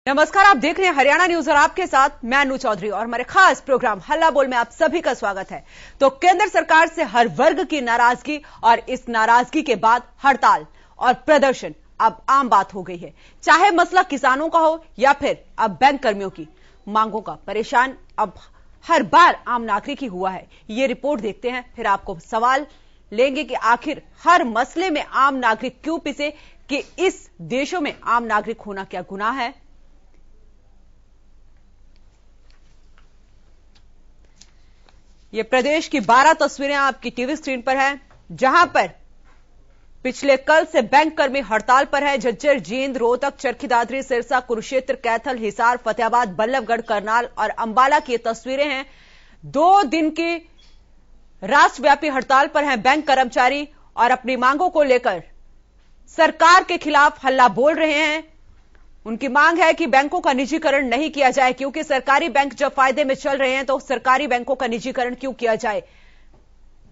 नमस्कार, आप देख रहे हैं हरियाणा न्यूज और आपके साथ मैं अनु चौधरी और हमारे खास प्रोग्राम हल्ला बोल में आप सभी का स्वागत है। तो केंद्र सरकार से हर वर्ग की नाराजगी और इस नाराजगी के बाद हड़ताल और प्रदर्शन अब आम बात हो गई है। चाहे मसला किसानों का हो या फिर अब बैंक कर्मियों की मांगों का, परेशान अब हर बार आम नागरिक ही हुआ है। ये रिपोर्ट देखते हैं, फिर आपको सवाल लेंगे कि आखिर हर मसले में आम नागरिक क्यों पिसे, कि इस देशों में आम नागरिक होना क्या गुनाह है। ये प्रदेश की 12 तस्वीरें आपकी टीवी स्क्रीन पर हैं, जहां पर पिछले कल से बैंक कर्मी हड़ताल पर है। झज्जर, जींद, रोहतक, चरखी दादरी, सिरसा, कुरुक्षेत्र, कैथल, हिसार, फतेहाबाद, बल्लभगढ़, करनाल और अंबाला की ये तस्वीरें हैं। 2 दिन की राष्ट्रव्यापी हड़ताल पर हैं बैंक कर्मचारी और अपनी मांगों को लेकर सरकार के खिलाफ हल्ला बोल रहे हैं। उनकी मांग है कि बैंकों का निजीकरण नहीं किया जाए, क्योंकि सरकारी बैंक जब फायदे में चल रहे हैं तो सरकारी बैंकों का निजीकरण क्यों किया जाए।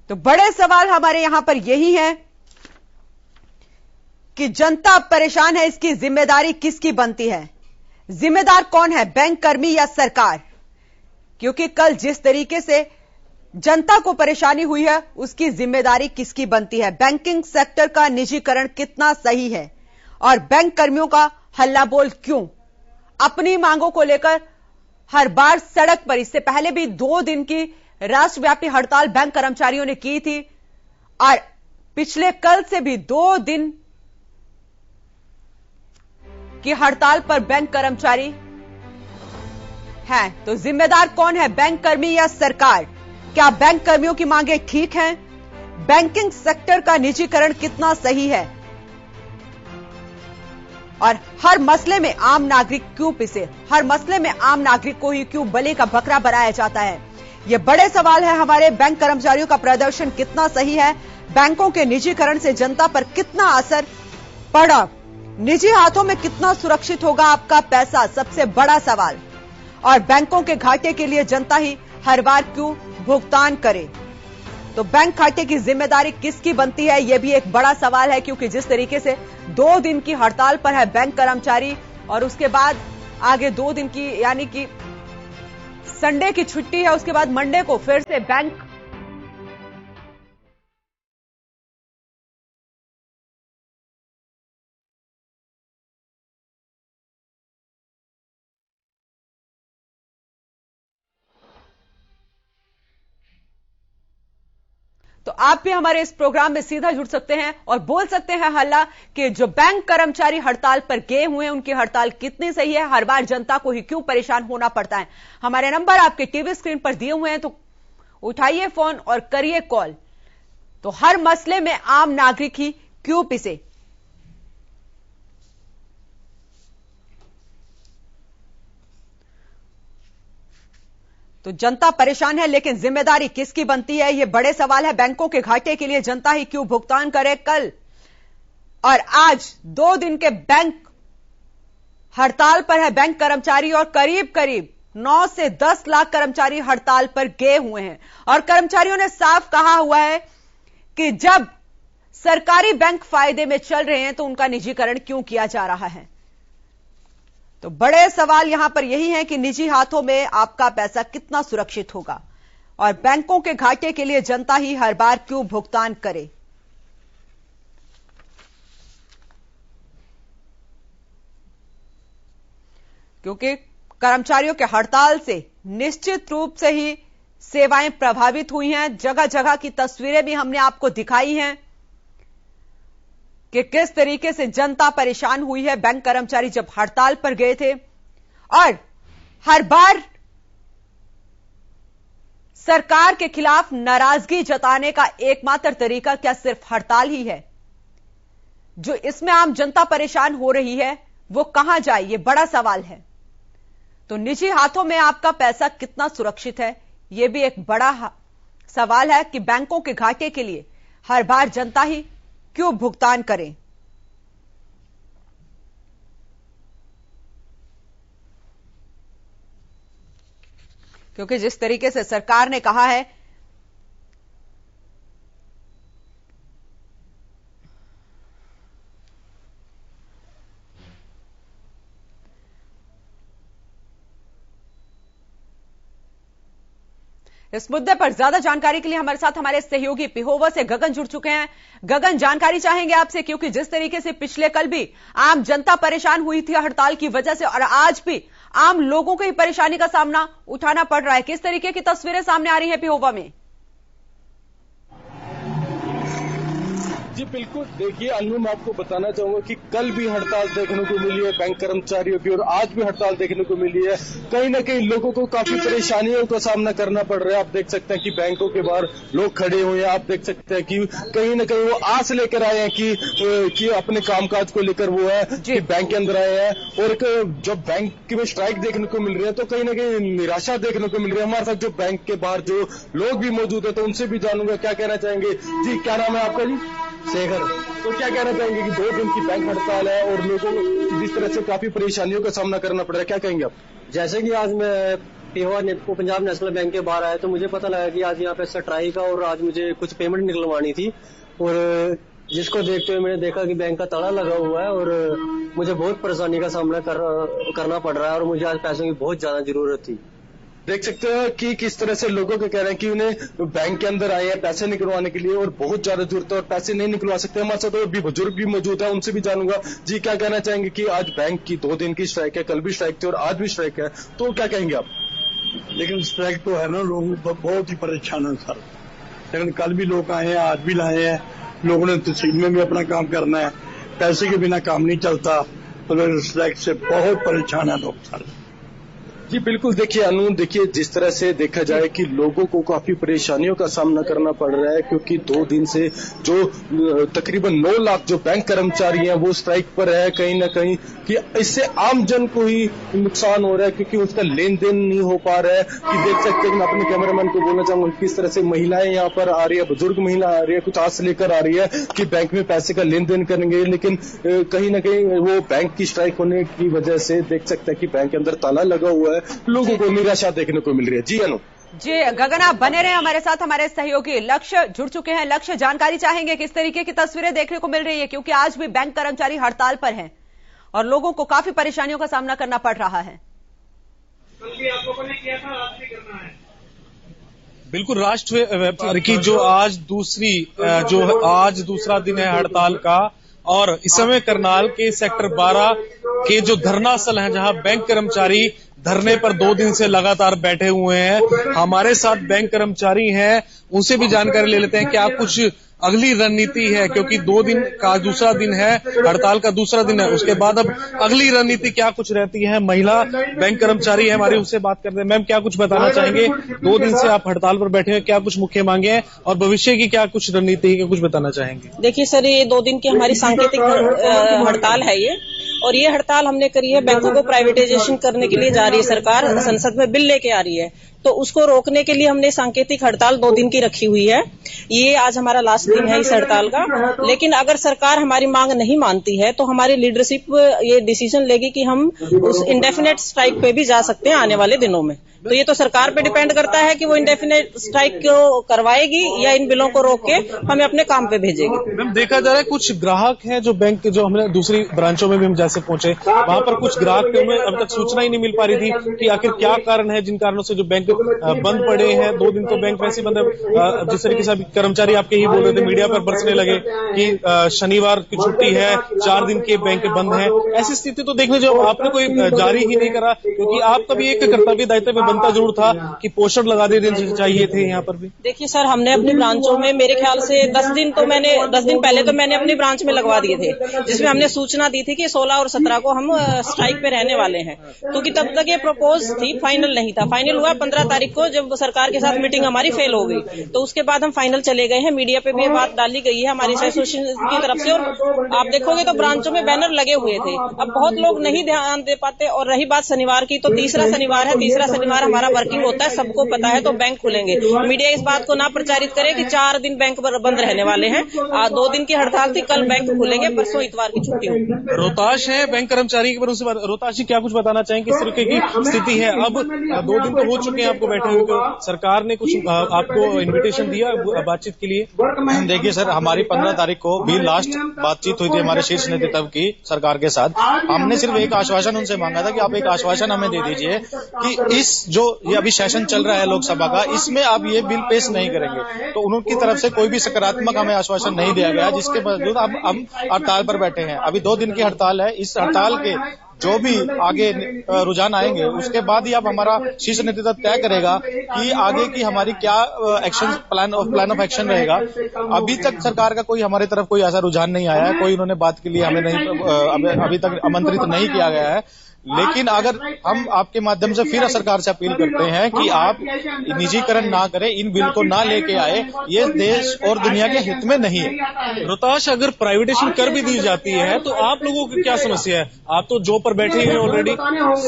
तो बड़े सवाल हमारे यहां पर यही है कि जनता परेशान है, इसकी जिम्मेदारी किसकी बनती है? जिम्मेदार कौन है, बैंक कर्मी या सरकार? क्योंकि कल जिस तरीके से जनता को परेशानी हुई है उसकी जिम्मेदारी किसकी बनती है? बैंकिंग सेक्टर का निजीकरण कितना सही है और बैंक कर्मियों का हल्ला बोल क्यों? अपनी मांगों को लेकर हर बार सड़क पर, इससे पहले भी 2 दिन की राष्ट्रव्यापी हड़ताल बैंक कर्मचारियों ने की थी और पिछले कल से भी 2 दिन की हड़ताल पर बैंक कर्मचारी हैं। तो जिम्मेदार कौन है, बैंक कर्मी या सरकार? क्या बैंक कर्मियों की मांगे ठीक हैं? बैंकिंग सेक्टर का निजीकरण कितना सही है और हर मसले में आम नागरिक क्यों पिसे? हर मसले में आम नागरिक को ही क्यों बलि का बकरा बनाया जाता है? ये बड़े सवाल है हमारे। बैंक कर्मचारियों का प्रदर्शन कितना सही है? बैंकों के निजीकरण से जनता पर कितना असर पड़ा? निजी हाथों में कितना सुरक्षित होगा आपका पैसा? सबसे बड़ा सवाल। और बैंकों के घाटे के लिए जनता ही हर बार क्यों भुगतान करे? तो बैंक घाटे की जिम्मेदारी किसकी बनती है, यह भी एक बड़ा सवाल है, क्योंकि जिस तरीके से 2 दिन की हड़ताल पर है बैंक कर्मचारी और उसके बाद आगे 2 दिन की, यानी कि संडे की छुट्टी है, उसके बाद मंडे को फिर से बैंक तो आप भी हमारे इस प्रोग्राम में सीधा जुड़ सकते हैं और बोल सकते हैं हल्ला कि जो बैंक कर्मचारी हड़ताल पर गए हुए हैं उनकी हड़ताल कितनी सही है, हर बार जनता को ही क्यों परेशान होना पड़ता है। हमारे नंबर आपके टीवी स्क्रीन पर दिए हुए हैं, तो उठाइए फोन और करिए कॉल। तो हर मसले में आम नागरिक ही क्यों पिसे? तो जनता परेशान है, लेकिन जिम्मेदारी किसकी बनती है, यह बड़े सवाल है। बैंकों के घाटे के लिए जनता ही क्यों भुगतान करे? कल और आज 2 दिन के बैंक हड़ताल पर है बैंक कर्मचारी और करीब करीब 9 से 10 लाख कर्मचारी हड़ताल पर गए हुए हैं। और कर्मचारियों ने साफ कहा हुआ है कि जब सरकारी बैंक फायदे में चल रहे हैं तो उनका निजीकरण क्यों किया जा रहा है। तो बड़े सवाल यहां पर यही है कि निजी हाथों में आपका पैसा कितना सुरक्षित होगा और बैंकों के घाटे के लिए जनता ही हर बार क्यों भुगतान करे। क्योंकि कर्मचारियों के हड़ताल से निश्चित रूप से ही सेवाएं प्रभावित हुई हैं। जगह जगह की तस्वीरें भी हमने आपको दिखाई हैं कि किस तरीके से जनता परेशान हुई है। बैंक कर्मचारी जब हड़ताल पर गए थे और हर बार सरकार के खिलाफ नाराजगी जताने का एकमात्र तरीका क्या सिर्फ हड़ताल ही है? जो इसमें आम जनता परेशान हो रही है वो कहां जाए, यह बड़ा सवाल है। तो निजी हाथों में आपका पैसा कितना सुरक्षित है, यह भी एक बड़ा सवाल है कि बैंकों के घाटे के लिए हर बार जनता ही क्यों भुगतान करें। क्योंकि जिस तरीके से सरकार ने कहा है इस मुद्दे पर ज्यादा जानकारी के लिए हमारे साथ हमारे सहयोगी पिहोवा से गगन जुड़ चुके हैं। गगन, जानकारी चाहेंगे आपसे, क्योंकि जिस तरीके से पिछले कल भी आम जनता परेशान हुई थी हड़ताल की वजह से, और आज भी आम लोगों को ही परेशानी का सामना उठाना पड़ रहा है, किस तरीके की तस्वीरें सामने आ रही है पिहोवा में? जी बिल्कुल, देखिए अनु, मैं आपको बताना चाहूंगा कि कल भी हड़ताल देखने को मिली है बैंक कर्मचारियों की, और आज भी हड़ताल देखने को मिली है। कहीं ना कहीं लोगों को काफी परेशानियों का सामना करना पड़ रहा है। आप देख सकते हैं कि बैंकों के बाहर लोग खड़े हुए हैं। आप देख सकते हैं कि कहीं ना कहीं वो आस लेकर आए हैं कि अपने कामकाज को लेकर वो है कि बैंक के अंदर आए हैं, और जब बैंक में स्ट्राइक देखने को मिल रही है तो कहीं ना कहीं निराशा देखने को मिल रही है। हमारे साथ जो बैंक के बाहर जो लोग भी मौजूद है, तो उनसे भी जानूंगा क्या कहना चाहेंगे। जी, क्या नाम है आपका? जी, शेखर। तो क्या कहना चाहेंगे कि 2 दिन की बैंक हड़ताल है और लोगों को जिस तरह से काफी परेशानियों का सामना करना पड़ रहा है, क्या कहेंगे आप? जैसे कि आज मैं पिहोवा पंजाब नेशनल बैंक के बाहर आया तो मुझे पता लगा कि आज यहाँ पे स्ट्राइक है और आज मुझे कुछ पेमेंट निकलवानी थी, और जिसको देखते हुए मैंने देखा कि बैंक का ताला लगा हुआ है और मुझे बहुत परेशानी का सामना करना पड़ रहा है, और मुझे आज पैसों की बहुत ज्यादा जरूरत थी। देख सकते हो कि किस तरह से लोगों के कह रहे हैं कि उन्हें बैंक के अंदर आए हैं पैसे निकलवाने के लिए और बहुत ज्यादा जरूरत है और पैसे नहीं निकलवा सकते। हमारे साथ और भी बुजुर्ग भी मौजूद है, उनसे भी जानूंगा। जी, क्या कहना चाहेंगे कि आज बैंक की 2 दिन की स्ट्राइक है, कल भी स्ट्राइक थी और आज भी स्ट्राइक है, तो क्या कहेंगे आप? लेकिन स्ट्राइक तो है ना, लोग बहुत ही परेशान है सर। लेकिन कल भी लोग आए हैं, आज भी लाए हैं। लोगों ने तहसील में भी अपना काम करना है, पैसे के बिना काम नहीं चलता, तो स्ट्राइक से बहुत परेशान है लोग सर। जी बिल्कुल, देखिए अनु, देखिए जिस तरह से देखा जाए कि लोगों को काफी परेशानियों का सामना करना पड़ रहा है, क्योंकि 2 दिन से जो तकरीबन 9 लाख जो बैंक कर्मचारी हैं वो स्ट्राइक पर है। कहीं ना कहीं कि इससे आम जन को ही नुकसान हो रहा है, क्योंकि उसका लेन देन नहीं हो पा रहा है। कि देख सकते हैं, मैं अपने कैमरामैन को बोलना चाहूंगा किस तरह से महिलाएं यहाँ पर आ रही है, बुजुर्ग महिला आ रही है, कुछ आस लेकर आ रही है कि बैंक में पैसे का लेन देन करेंगे, लेकिन कहीं ना कहीं वो बैंक की स्ट्राइक होने की वजह से देख सकते हैं कि बैंक के अंदर ताला लगा हुआ है, लोगों को निराशा देखने को मिल रही है। जी अनु। जी गगन, आप बने रहे हमारे साथ। हमारे सहयोगी लक्ष्य जुड़ चुके हैं। लक्ष्य, जानकारी चाहेंगे किस तरीके की तस्वीरें देखने को मिल रही है, क्योंकि आज भी बैंक कर्मचारी हड़ताल पर हैं और लोगों को काफी परेशानियों का सामना करना पड़ रहा है। कल भी आप लोगों ने किया था, आज भी करना है। बिल्कुल, राष्ट्रव्यापी की जो आज दूसरा दिन है हड़ताल का, और इस समय करनाल के सेक्टर 12 के जो धरना स्थल है, जहां बैंक कर्मचारी धरने पर 2 दिन से लगातार बैठे हुए हैं। हमारे साथ बैंक कर्मचारी हैं, उनसे भी जानकारी ले लेते हैं क्या कुछ अगली रणनीति है, क्योंकि 2 दिन का दूसरा दिन है, हड़ताल का दूसरा दिन है, उसके बाद अब अगली रणनीति क्या कुछ रहती है। महिला बैंक कर्मचारी है हमारी, उससे बात करते हैं। मैम, क्या कुछ बताना चाहेंगे? 2 दिन से आप हड़ताल पर बैठे हैं, क्या कुछ मुख्य मांगे हैं और भविष्य की क्या कुछ रणनीति है, कुछ बताना चाहेंगे? देखिए सर, ये 2 दिन की हमारी सांकेतिक हड़ताल है ये, और ये हड़ताल हमने करी है बैंकों को प्राइवेटाइजेशन करने के लिए जा रही है सरकार, संसद में बिल लेके आ रही है, तो उसको रोकने के लिए हमने सांकेतिक हड़ताल 2 दिन की रखी हुई है। ये आज हमारा लास्ट दिन है इस हड़ताल का। लेकिन अगर सरकार हमारी मांग नहीं मानती है तो हमारी लीडरशिप ये डिसीजन लेगी कि हम उस इंडेफिनेट स्ट्राइक पे भी जा सकते हैं आने वाले दिनों में। तो ये तो सरकार पे डिपेंड करता है कि वो इंडेफिनेट स्ट्राइक को करवाएगी या इन बिलों को रोक के हमें अपने काम पे भेजेगी। मैम, देखा जा रहा है कुछ ग्राहक हैं जो बैंक के, जो हमने दूसरी ब्रांचों में भी हम जैसे पहुंचे, वहां पर कुछ ग्राहक थे, उन्हें अब तक सूचना ही नहीं मिल पा रही थी कि आखिर क्या कारण है जिन कारणों से जो बैंक बंद पड़े हैं। 2 दिन तो बैंक वैसे बंद है। जिस तरीके से कर्मचारी आपके ही बोल रहे थे, मीडिया पर बरसने लगे कि शनिवार की छुट्टी है, 4 दिन के बैंक बंद है। ऐसी स्थिति तो देखने जो आपने कोई जारी ही नहीं करा, क्योंकि आपका भी एक कर्तव्य दायित्व में बनता जरूर था कि पोस्टर लगा देने चाहिए थे यहाँ पर भी। देखिए सर, हमने अपनी ब्रांचों में मेरे ख्याल से 10 दिन पहले तो मैंने अपनी ब्रांच में लगवा दिए थे, जिसमें हमने सूचना दी थी कि 16 और 17 को हम स्ट्राइक पे रहने वाले हैं, क्योंकि तब तक ये प्रपोज थी, फाइनल नहीं था। फाइनल हुआ 15 तारीख को, जब सरकार के साथ मीटिंग हमारी फेल हो गई, तो उसके बाद हम फाइनल चले गए हैं। मीडिया पे भी ये बात डाली गई है हमारी एसोसिएशन की तरफ से, और आप देखोगे तो ब्रांचों में बैनर लगे हुए थे। अब बहुत लोग नहीं ध्यान दे पाते। और रही बात शनिवार की, तो तीसरा शनिवार है, तीसरा शनिवार हमारा वर्किंग होता है, सबको पता है, तो बैंक खुलेंगे। मीडिया इस बात को ना प्रचारित करे कि 4 दिन बैंक बंद रहने वाले हैं। 2 दिन की हड़ताल थी, कल बैंक खुलेंगे, परसों इतवार की छुट्टी होगी। रोहताश है बैंक कर्मचारी के, पर उससे रोहताश जी क्या कुछ बताना चाहेंगे किस तरीके की स्थिति है? अब 2 दिन तो हो चुके हैं, आपको बैठे हुए को सरकार ने कुछ आपको इनविटेशन दिया बातचीत के लिए? देखिए सर, हमारी 15 तारीख को भी लास्ट बातचीत हुई थी हमारे शीर्ष नेतृत्व की सरकार के साथ। हमने सिर्फ एक आश्वासन उनसे मांगा था कि आप एक आश्वासन हमें दे दीजिए कि इस जो ये अभी सेशन चल रहा है लोकसभा का, इसमें आप ये बिल पेश नहीं करेंगे। तो उनकी तरफ से कोई भी सकारात्मक हमें आश्वासन नहीं दिया गया, जिसके बावजूद हम हड़ताल पर बैठे हैं। अभी 2 दिन की हड़ताल है। इस हड़ताल के जो भी आगे रुझान आएंगे उसके बाद ही अब हमारा शीर्ष नेतृत्व तय करेगा कि आगे की हमारी क्या एक्शन प्लान ऑफ एक्शन रहेगा। अभी तक सरकार का कोई हमारी तरफ कोई ऐसा रुझान नहीं आया है, कोई उन्होंने बात के लिए हमें नहीं अभी तक आमंत्रित नहीं किया गया है। लेकिन अगर हम आपके माध्यम से फिर सरकार से अपील करते हैं कि आप निजीकरण ना करें, इन बिल को ना लेके आए, ये देश और दुनिया के हित में नहीं है। रोहताश, अगर प्राइवेटाइजेशन कर भी दी जाती है तो आप लोगों की क्या समस्या है? आप तो जॉब पर बैठे ही हैं ऑलरेडी।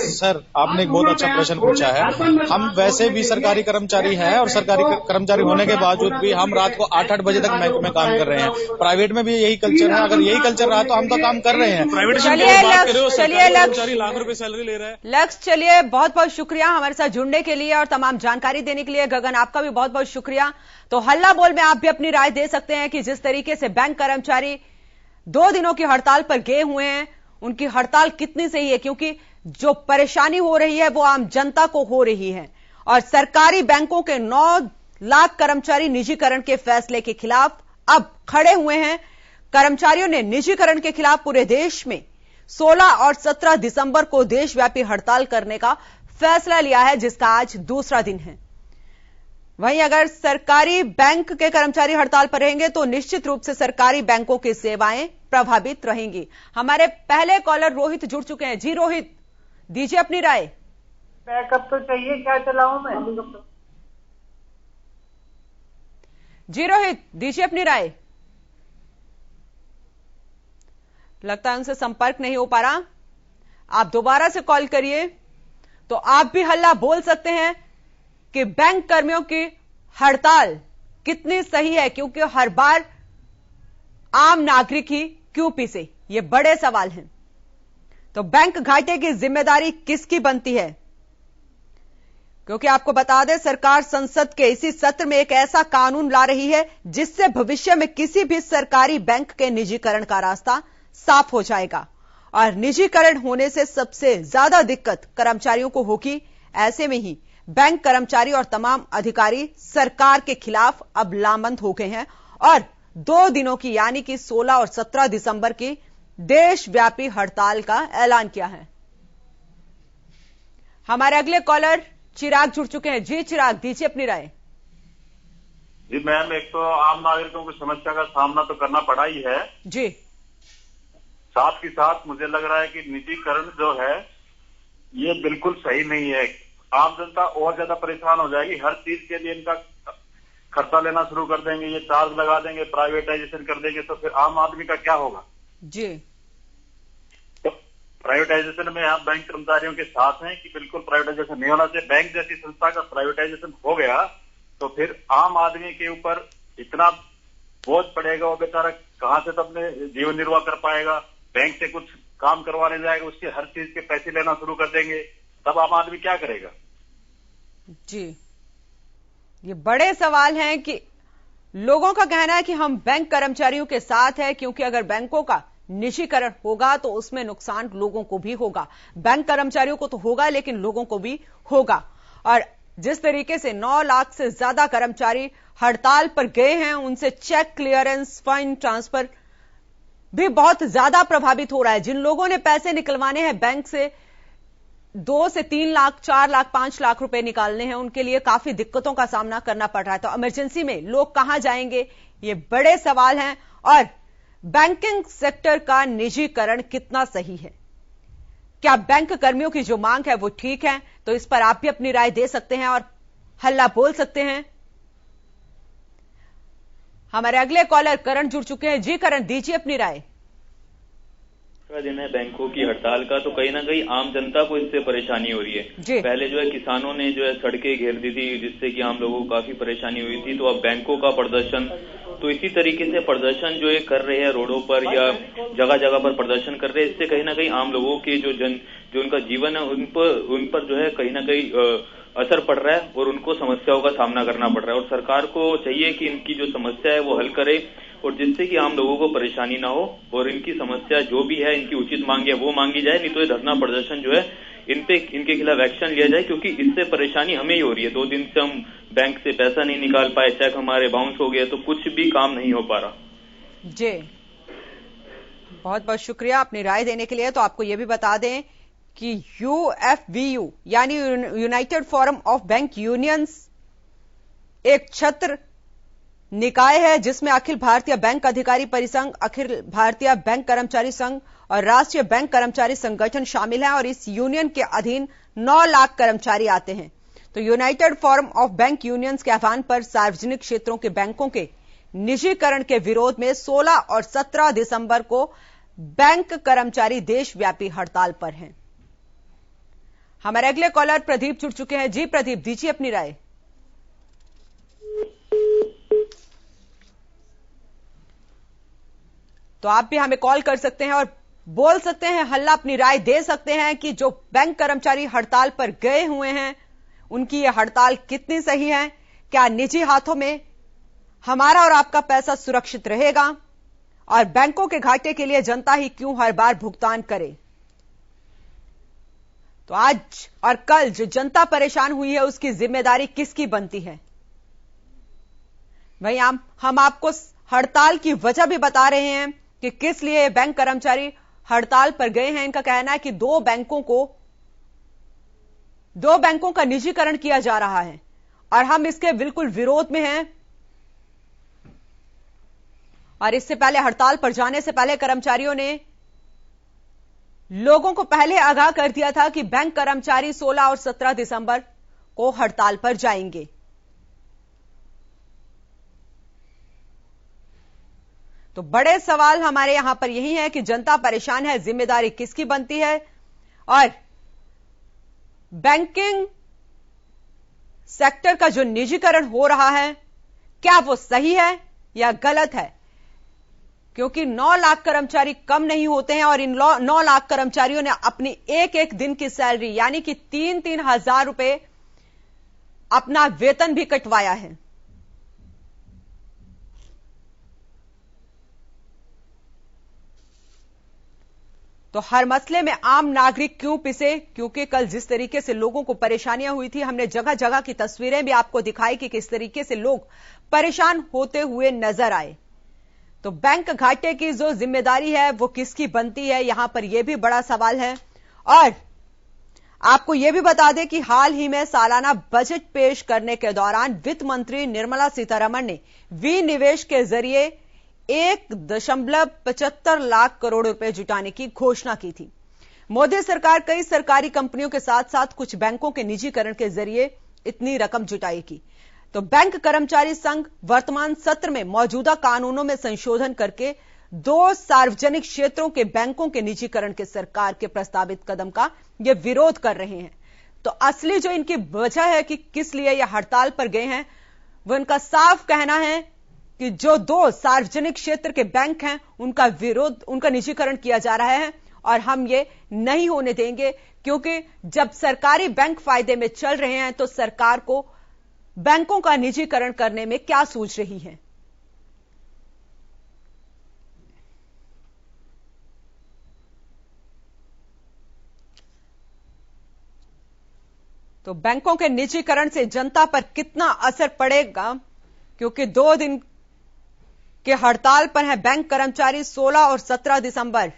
सर, आपने एक बहुत अच्छा प्रश्न पूछा है। हम वैसे भी सरकारी कर्मचारी हैं और सरकारी कर्मचारी होने के बावजूद भी हम रात को 8-8 बजे तक बैंक में काम कर रहे हैं। प्राइवेट में भी यही कल्चर है। अगर यही कल्चर रहा तो हम तो काम कर रहे हैं। प्राइवेटाइजेशन की बात कर रहे हो, सरकारी कर्मचारी लाख रुपए सैलरी ले रहा है। लक्ष्य, चलिए बहुत बहुत शुक्रिया हमारे साथ जुड़ने के लिए और तमाम जानकारी देने के लिए। गगन, आपका भी बहुत बहुत शुक्रिया। तो हल्ला बोल में आप भी अपनी राय दे सकते हैं कि जिस तरीके से बैंक कर्मचारी 2 दिनों की हड़ताल पर गए हुए हैं, उनकी हड़ताल कितनी सही है, क्योंकि जो परेशानी हो रही है वो आम जनता को हो रही है। और सरकारी बैंकों के 9 लाख कर्मचारी निजीकरण के फैसले के खिलाफ अब खड़े हुए हैं। कर्मचारियों ने निजीकरण के खिलाफ पूरे देश में 16 और 17 दिसंबर को देशव्यापी हड़ताल करने का फैसला लिया है, जिसका आज दूसरा दिन है। वहीं अगर सरकारी बैंक के कर्मचारी हड़ताल पर रहेंगे तो निश्चित रूप से सरकारी बैंकों की सेवाएं प्रभावित रहेंगी। हमारे पहले कॉलर रोहित जुड़ चुके हैं। जी रोहित, दीजिए अपनी राय। बैकअप तो चाहिए, क्या चलाऊं मैं? जी रोहित, दीजिए अपनी राय। लगता है उनसे संपर्क नहीं हो पा रहा। आप दोबारा से कॉल करिए तो आप भी हल्ला बोल सकते हैं कि बैंक कर्मियों की हड़ताल कितनी सही है, क्योंकि हर बार आम नागरिक ही क्यों पीसे, ये बड़े सवाल हैं। तो बैंक घाटे की जिम्मेदारी किसकी बनती है? क्योंकि आपको बता दें, सरकार संसद के इसी सत्र में एक ऐसा कानून ला रही है जिससे भविष्य में किसी भी सरकारी बैंक के निजीकरण का रास्ता साफ हो जाएगा। और निजीकरण होने से सबसे ज्यादा दिक्कत कर्मचारियों को होगी। ऐसे में ही बैंक कर्मचारी और तमाम अधिकारी सरकार के खिलाफ अब लामबंद हो गए हैं और 2 दिनों की यानी कि 16 और 17 दिसंबर की देशव्यापी हड़ताल का ऐलान किया है। हमारे अगले कॉलर चिराग जुड़ चुके हैं। जी चिराग, दीजिए अपनी राय। जी मैम, एक तो आम नागरिकों को समस्या का सामना तो करना पड़ा ही है जी, साथ ही साथ मुझे लग रहा है कि निजीकरण जो है ये बिल्कुल सही नहीं है। आम जनता और ज्यादा परेशान हो जाएगी। हर चीज के लिए इनका खर्चा लेना शुरू कर देंगे, ये चार्ज लगा देंगे, प्राइवेटाइजेशन कर देंगे, तो फिर आम आदमी का क्या होगा? जी, तो प्राइवेटाइजेशन में आप बैंक कर्मचारियों के साथ हैं कि बिल्कुल प्राइवेटाइजेशन नहीं होना चाहिए। बैंक जैसी संस्था का प्राइवेटाइजेशन हो गया तो फिर आम आदमी के ऊपर इतना बोझ पड़ेगा, वो बेचारा कहां से तो अपने जीवन निर्वाह कर पाएगा। बैंक से कुछ काम करवाने जाएगा, उसके हर चीज के पैसे लेना शुरू कर देंगे, तब आम आदमी क्या करेगा? जी, ये बड़े सवाल हैं कि लोगों का कहना है कि हम बैंक कर्मचारियों के साथ हैं, क्योंकि अगर बैंकों का निजीकरण होगा तो उसमें नुकसान लोगों को भी होगा। बैंक कर्मचारियों को तो होगा लेकिन लोगों को भी होगा। और जिस तरीके से 9 लाख से ज्यादा कर्मचारी हड़ताल पर गए हैं, उनसे चेक क्लियरेंस, फंड ट्रांसफर भी बहुत ज्यादा प्रभावित हो रहा है। जिन लोगों ने पैसे निकलवाने हैं बैंक से, 2 से 3 लाख, 4 लाख, 5 लाख रुपए निकालने हैं, उनके लिए काफी दिक्कतों का सामना करना पड़ रहा है। तो इमरजेंसी में लोग कहां जाएंगे, ये बड़े सवाल हैं। और बैंकिंग सेक्टर का निजीकरण कितना सही है? क्या बैंक कर्मियों की जो मांग है वो ठीक है? तो इस पर आप भी अपनी राय दे सकते हैं और हल्ला बोल सकते हैं। हमारे अगले कॉलर करण जुड़ चुके हैं। जी करण, दीजिए अपनी राय। दिन है बैंकों की हड़ताल का, तो कहीं ना कहीं आम जनता को इससे परेशानी हो रही है। पहले जो है किसानों ने जो है सड़कें घेर दी थी, जिससे कि आम लोगों को काफी परेशानी हुई थी। तो अब बैंकों का प्रदर्शन, तो इसी तरीके से प्रदर्शन जो है कर रहे हैं रोडों पर या जगह जगह पर प्रदर्शन कर रहे हैं। इससे कहीं ना कहीं आम लोगों के जो जो उनका जीवन है उन पर जो है कहीं ना कहीं असर पड़ रहा है और उनको समस्याओं का सामना करना पड़ रहा है। और सरकार को चाहिए कि इनकी जो समस्या है वो हल करे और जिससे कि आम लोगों को परेशानी ना हो और इनकी समस्या जो भी है, इनकी उचित मांग है वो मांगी जाए, नहीं तो ये धरना प्रदर्शन जो है इनके खिलाफ एक्शन लिया जाए, क्योंकि इससे परेशानी हमें ही हो रही है। 2 दिन से हम बैंक से पैसा नहीं निकाल पाए, चेक हमारे बाउंस हो गए, तो कुछ भी काम नहीं हो पा रहा। जी, बहुत बहुत शुक्रिया अपनी राय देने के लिए। तो आपको यह भी बता दें कि UFBU यानी United forum of bank unions एक छत्र निकाय है जिसमें अखिल भारतीय बैंक अधिकारी परिसंघ, अखिल भारतीय बैंक कर्मचारी संघ और राष्ट्रीय बैंक कर्मचारी संगठन शामिल है और इस यूनियन के अधीन 9 लाख कर्मचारी आते हैं। तो United forum of bank unions के आह्वान पर सार्वजनिक क्षेत्रों के बैंकों के निजीकरण के विरोध में 16 और 17 दिसंबर को बैंक कर्मचारी देशव्यापी हड़ताल पर हैं। हमारे अगले कॉलर प्रदीप जुड़ चुके हैं। जी प्रदीप, दीजिए अपनी राय। तो आप भी हमें कॉल कर सकते हैं और बोल सकते हैं, हल्ला अपनी राय दे सकते हैं कि जो बैंक कर्मचारी हड़ताल पर गए हुए हैं उनकी यह हड़ताल कितनी सही है, क्या निजी हाथों में हमारा और आपका पैसा सुरक्षित रहेगा और बैंकों के घाटे के लिए जनता ही क्यों हर बार भुगतान करे। तो आज और कल जो जनता परेशान हुई है उसकी जिम्मेदारी किसकी बनती है। वहीं हम आपको हड़ताल की वजह भी बता रहे हैं कि किस लिए बैंक कर्मचारी हड़ताल पर गए हैं। इनका कहना है कि दो बैंकों का निजीकरण किया जा रहा है और हम इसके बिल्कुल विरोध में हैं। और इससे पहले हड़ताल पर जाने से पहले कर्मचारियों ने लोगों को पहले आगाह कर दिया था कि बैंक कर्मचारी 16 और 17 दिसंबर को हड़ताल पर जाएंगे। तो बड़े सवाल हमारे यहां पर यही है कि जनता परेशान है, जिम्मेदारी किसकी बनती है और बैंकिंग सेक्टर का जो निजीकरण हो रहा है क्या वो सही है या गलत है। क्योंकि 9 लाख कर्मचारी कम नहीं होते हैं और इन 9 लाख कर्मचारियों ने अपनी एक दिन की सैलरी यानी कि 3-3 हजार रुपए अपना वेतन भी कटवाया है। तो हर मसले में आम नागरिक क्यों पिसे, क्योंकि कल जिस तरीके से लोगों को परेशानियां हुई थी, हमने जगह जगह की तस्वीरें भी आपको दिखाई कि किस तरीके से लोग परेशान होते हुए नजर आए। तो बैंक घाटे की जो जिम्मेदारी है वो किसकी बनती है, यहां पर यह भी बड़ा सवाल है। और आपको यह भी बता दें कि हाल ही में सालाना बजट पेश करने के दौरान वित्त मंत्री निर्मला सीतारमण ने विनिवेश के जरिए 1.75 लाख करोड़ रुपए जुटाने की घोषणा की थी। मोदी सरकार कई सरकारी कंपनियों के साथ साथ कुछ बैंकों के निजीकरण के जरिए इतनी रकम जुटाएगी। तो बैंक कर्मचारी संघ वर्तमान सत्र में मौजूदा कानूनों में संशोधन करके 2 सार्वजनिक क्षेत्रों के बैंकों के निजीकरण के सरकार के प्रस्तावित कदम का ये विरोध कर रहे हैं। तो असली जो इनकी वजह है कि किस लिए ये हड़ताल पर गए हैं, वो इनका साफ कहना है कि जो 2 सार्वजनिक क्षेत्र के बैंक हैं उनका निजीकरण किया जा रहा है और हम ये नहीं होने देंगे, क्योंकि जब सरकारी बैंक फायदे में चल रहे हैं तो सरकार को बैंकों का निजीकरण करने में क्या सूझ रही है। तो बैंकों के निजीकरण से जनता पर कितना असर पड़ेगा, क्योंकि 2 दिन के हड़ताल पर है बैंक कर्मचारी। 16 और 17 दिसंबर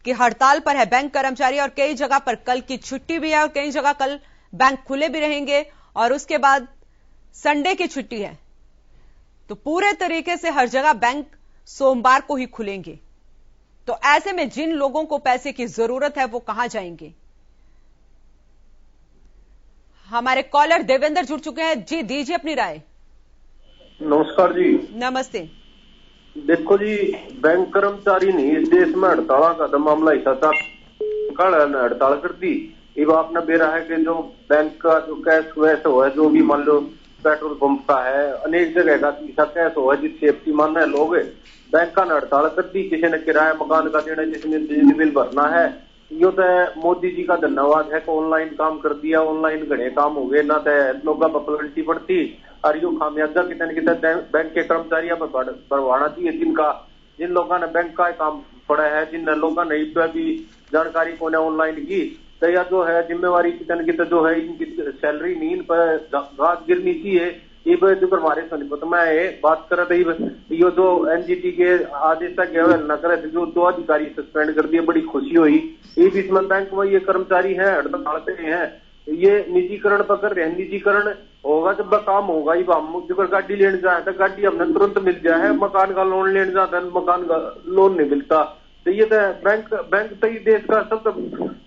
की हड़ताल पर है बैंक कर्मचारी और कई जगह पर कल की छुट्टी भी है और कई जगह कल बैंक खुले भी रहेंगे और उसके बाद संडे की छुट्टी है। तो पूरे तरीके से हर जगह बैंक सोमवार को ही खुलेंगे। तो ऐसे में जिन लोगों को पैसे की जरूरत है वो कहां जाएंगे। हमारे कॉलर देवेंद्र जुड़ चुके हैं। जी, दीजिए अपनी राय। नमस्कार जी। नमस्ते। देखो जी, बैंक कर्मचारी नहीं इस देश में हड़ताल का तो मामला ऐसा था, हड़ताल कर दी। अब आपने बेरा है कि जो बैंक का जो कैश वैसे हो है, जो भी मान लो पेट्रोल पंप का है, अनेक जगह का ऐसा कैश हो है जिस सेफ्टी मान रहे लोग, बैंक का हड़ताल कर दी। किसी ने किराया मकान का देना, किसी ने बिजली बिल भरना है, यो तो मोदी जी का धन्यवाद है कि ऑनलाइन काम कर दिया, ऑनलाइन घने काम हो गए ना, तो लोगों पर पलटी पड़ती और यो खामियाजा कितने कितने बैंक के कर्मचारियों पर बढ़वाना चाहिए, जिन लोगों ने बैंक का काम पड़ा है, जिन लोगों ने इस पर भी जानकारी को ऑनलाइन की, तो यह जो है जिम्मेवारी कितने कितने जो है इनकी सैलरी नींद पर घास गिरनी चाहिए। ये जो हमारे सोनीपत में बात कर रहे थे, यो जो एनजीटी के आदेश तक न करे, जो 2 अधिकारी सस्पेंड कर दिए, बड़ी खुशी हुई। ये भी इसमें बैंक में ये कर्मचारी हैं हड़ताल पे हैं, ये निजीकरण पर कर रहे हैं। निजीकरण होगा जब काम होगा, ये हम जो गाड़ी लेने जाए तो गाड़ी हमने तुरंत मिल जाए, मकान का लोन लेने जाता है मकान का लोन नहीं मिलता। तो ये तो बैंक तो ये देश का सबसे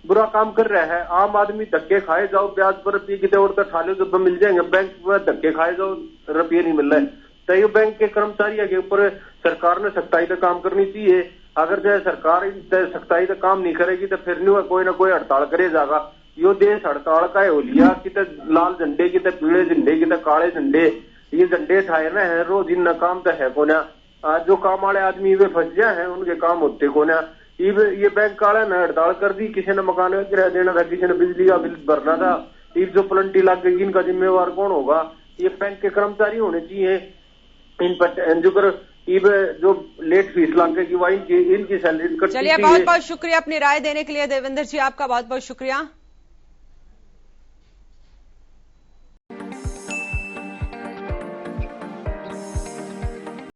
बुरा काम कर रहा है। आम आदमी धक्के खाए जाओ, ब्याज पर रुपये कितने और तक खा लो जब मिल जाएंगे, बैंक में धक्के खाए जाओ, रुपये नहीं मिल रहे। तो ये बैंक के कर्मचारियों के ऊपर सरकार ने सख्ताई से काम करनी चाहिए। अगर जो सरकार सख्ताई से काम नहीं करेगी तो फिर नहीं कोई ना कोई हड़ताल करे जाएगा। यो देश हड़ताल का हो लिया, कितने लाल झंडे, कितने पीले झंडे, कितने काले झंडे, ये झंडे ठाए ना है रोज, इन काम तो है कोना। आज जो काम वाले आदमी वे फंस जाए हैं, उनके काम होते कोना। ये बैंक वाले ने हड़ताल कर दी, किसी ने मकान में किराया देना था, किसी ने बिजली का बिल भरना था, ये जो पलंटी लग गई इनका जिम्मेवार कौन होगा? ये बैंक के कर्मचारी होने चाहिए। इन पर जो लेट फीस लग गई इनकी सैलरी कट। चलिए, बहुत बहुत शुक्रिया अपनी राय देने के लिए देवेंद्र जी, आपका बहुत बहुत शुक्रिया।